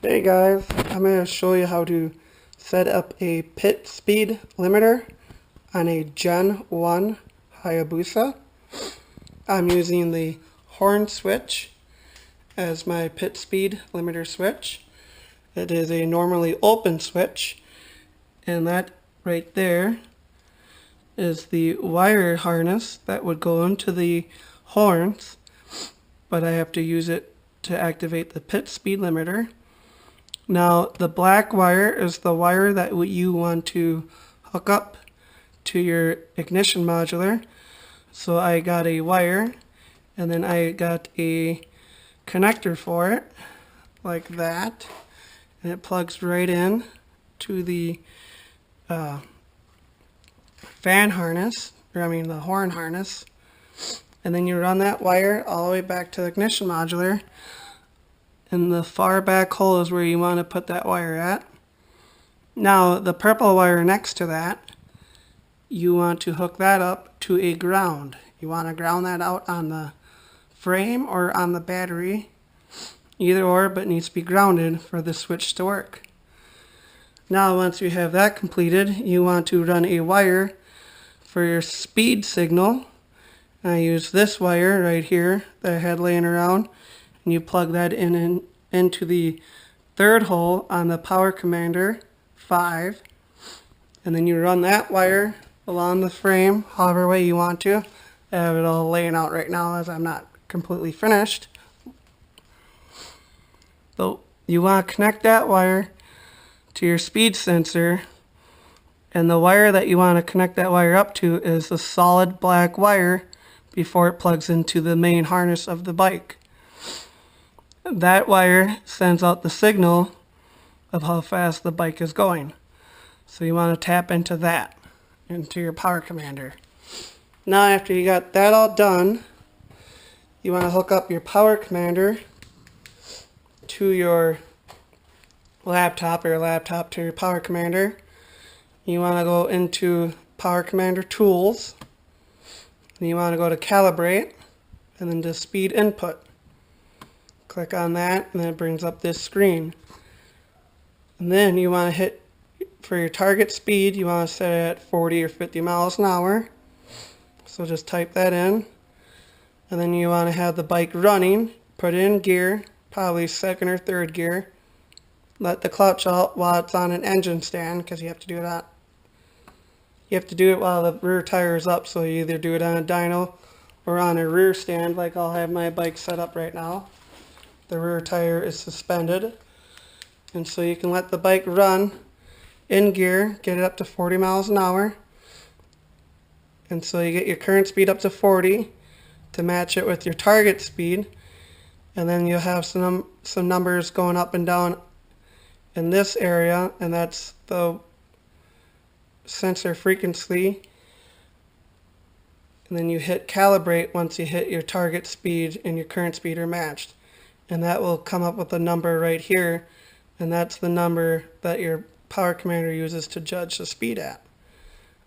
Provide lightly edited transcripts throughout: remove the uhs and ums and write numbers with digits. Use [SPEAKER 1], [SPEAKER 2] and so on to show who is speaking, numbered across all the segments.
[SPEAKER 1] Hey guys, I'm going to show you how to set up a pit speed limiter on a Gen 1 Hayabusa. I'm using the horn switch as my pit speed limiter switch. It is a normally open switch, and that right there is the wire harness that would go into the horns, but I have to use it to activate the pit speed limiter. Now the black wire is the wire that you want to hook up to your ignition modulator. So I got a wire and then I got a connector for it like that, and it plugs right in to the fan harness, or I mean the horn harness, and then you run that wire all the way back to the ignition modulator. And the far back hole is where you want to put that wire at. Now the purple wire next to that, you want to hook that up to a ground. You want to ground that out on the frame or on the battery, either or, but it needs to be grounded for the switch to work. Now once you have that completed, you want to run a wire for your speed signal. I use this wire right here that I had laying around, and you plug that into the third hole on the Power Commander 5, and then you run that wire along the frame however way you want to. I have it all laying out right now as I'm not completely finished. So you want to connect that wire to your speed sensor, and the wire that you want to connect that wire up to is a solid black wire before it plugs into the main harness of the bike. That wire sends out the signal of how fast the bike is going. So you want to tap into that, into your Power Commander. Now after you got that all done, you want to hook up your Power Commander to your laptop, or your laptop to your Power Commander. You want to go into Power Commander Tools, and you want to go to Calibrate, and then to Speed Input. Click on that, and then it brings up this screen. And then you want to hit, for your target speed, you want to set it at 40 or 50 miles an hour. So just type that in. And then you want to have the bike running, put it in gear, probably second or third gear. Let the clutch out while it's on an engine stand, because you have to do that. You have to do it while the rear tire is up, so you either do it on a dyno or on a rear stand, like I'll have my bike set up right now. The rear tire is suspended, and so you can let the bike run in gear, get it up to 40 miles an hour, and so you get your current speed up to 40 to match it with your target speed, and then you'll have some numbers going up and down in this area, and that's the sensor frequency. And then you hit calibrate once you hit your target speed and your current speed are matched, and that will come up with a number right here, and that's the number that your Power Commander uses to judge the speed at.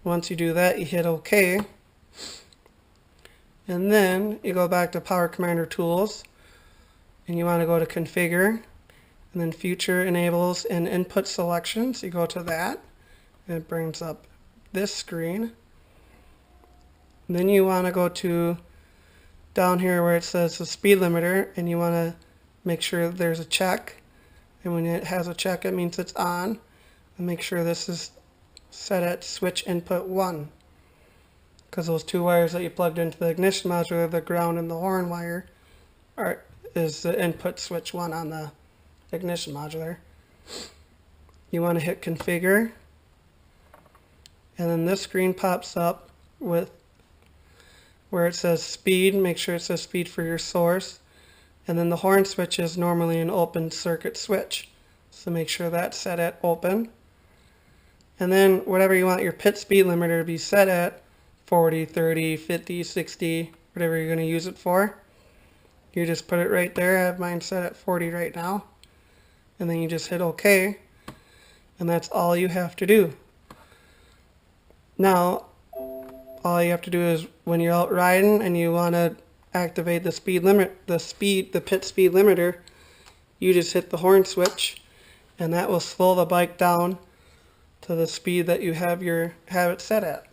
[SPEAKER 1] Once you do that, you hit OK, and then you go back to Power Commander Tools, and you want to go to Configure, and then Future Enables and Input Selections. You go to that, and it brings up this screen. And then you want to go to down here where it says the speed limiter, and you want to make sure there's a check, and when it has a check it means it's on, and make sure this is set at switch input 1, because those two wires that you plugged into the ignition module, the ground and the horn wire, is the input switch 1 on the ignition modulator. You want to hit configure, and then this screen pops up with where it says speed. Make sure it says speed for your source, and then the horn switch is normally an open circuit switch, so make sure that's set at open. And then whatever you want your pit speed limiter to be set at, 40, 30, 50, 60, whatever you're going to use it for, you just put it right there. I have mine set at 40 right now, and then you just hit OK, and that's all you have to do. Now all you have to do is, when you're out riding and you want to activate the speed limit, the pit speed limiter, you just hit the horn switch, and that will slow the bike down to the speed that you have it set at.